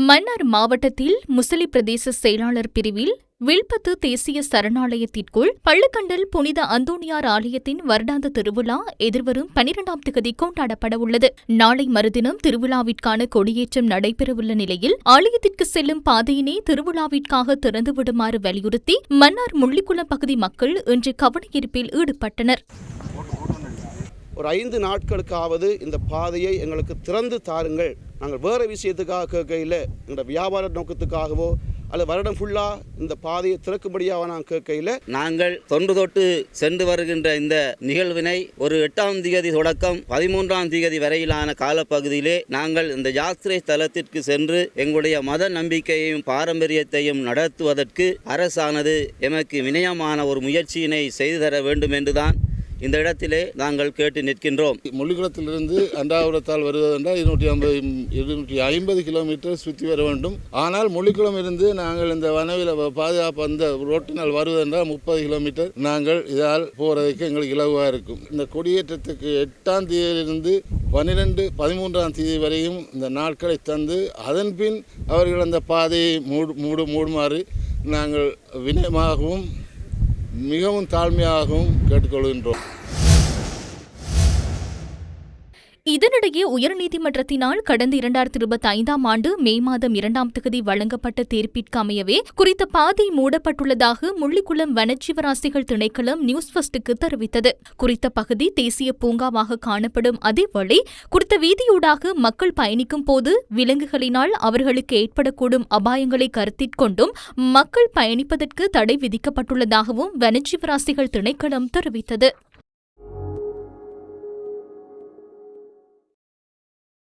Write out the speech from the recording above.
மன்னார் மாவட்டத்தில் முசலி பிரதேச செயலாளர் பிரிவில் வில்பத்து தேசிய சரணாலயத்திற்குள் பள்ளுக்கண்டல் புனித அந்தோணியார் ஆலயத்தின் வருடாந்த திருவிழா எதிர்வரும் 12ஆம் திகதி கொண்டாடப்பட உள்ளது. நாளை மறுதினம் திருவிழாவிற்கான கொடியேற்றம் நடைபெறவுள்ள நிலையில் ஆலயத்திற்கு செல்லும் பாதையினை திருவிழாவிற்காக திறந்துவிடுமாறு வலியுறுத்தி மன்னார் முள்ளிக்குளம் பகுதி மக்கள் இன்று கவனஈர்ப்பில் ஈடுபட்டனர். ஒரு 5 நாட்களுக்காவது இந்த பாதையை எங்களுக்கு திறந்து தாருங்கள். நாங்கள் வேறு விஷயத்துக்காக கேட்கையில், எங்களோட வியாபார நோக்கத்துக்காகவோ அல்லது வருடம் ஃபுல்லாக இந்த பாதையை திறக்கும்படியாக நாங்கள் கேட்கையில், நாங்கள் தொன்று தொட்டு சென்று வருகின்ற இந்த நிகழ்வினை ஒரு 8ஆம் திகதி தொடக்கம் 13ஆம் திகதி வரையிலான காலப்பகுதியிலே நாங்கள் இந்த யாத்திரை ஸ்தலத்திற்கு சென்று எங்களுடைய மத நம்பிக்கையையும் பாரம்பரியத்தையும் நடத்துவதற்கு அரசானது எமக்கு வினயமான ஒரு முயற்சியினை செய்து தர வேண்டும் என்றுதான் இந்த இடத்திலே நாங்கள் கேட்டு நிற்கின்றோம். முள்ளிக்குளத்திலிருந்து அண்டாபுரத்தால் வருவதென்றால் 250 கிலோமீட்டர் சுற்றி வர வேண்டும். ஆனால் முள்ளிக்குளம் இருந்து நாங்கள் இந்த வனவில் பாதுகாப்பு அந்த ரோட்டினால் வருவதென்றால் 30 கிலோமீட்டர் நாங்கள் இதால் போகிறதுக்கு எங்களுக்கு இலகுவாக இருக்கும். இந்த கொடியேற்றத்துக்கு 8ஆம் தேதியிலிருந்து 13ஆம் தேதி வரையும் இந்த நாட்களை தந்து அதன் பின் அவர்கள் அந்த பாதையை மூடுமாறு நாங்கள் வினயமாகவும் மிகவும் தாழ்மையாகவும் கேட்டுக்கொள்கின்றோம். இதனிடையே உயர்நீதிமன்றத்தினால் கடந்த 2025ஆம் ஆண்டு மே மாதம் 2ஆம் திகதி வழங்கப்பட்ட தீர்ப்பிற்கு அமையவே குறித்த பாதை மூடப்பட்டுள்ளதாக முள்ளிக்குளம் வனஜீவராசிகள் திணைக்களம் நியூஸ் ஃபர்ஸ்டுக்கு தெரிவித்தது. குறித்த பகுதி தேசிய பூங்காவாக காணப்படும் அதேவேளை குறித்த வீதியூடாக மக்கள் பயணிக்கும் போது விலங்குகளினால் அவர்களுக்கு ஏற்படக்கூடும் அபாயங்களை கருத்திற்கொண்டும் மக்கள் பயணிப்பதற்கு தடை விதிக்கப்பட்டுள்ளதாகவும் வனஜீவராசிகள் திணைக்களம் தெரிவித்தது.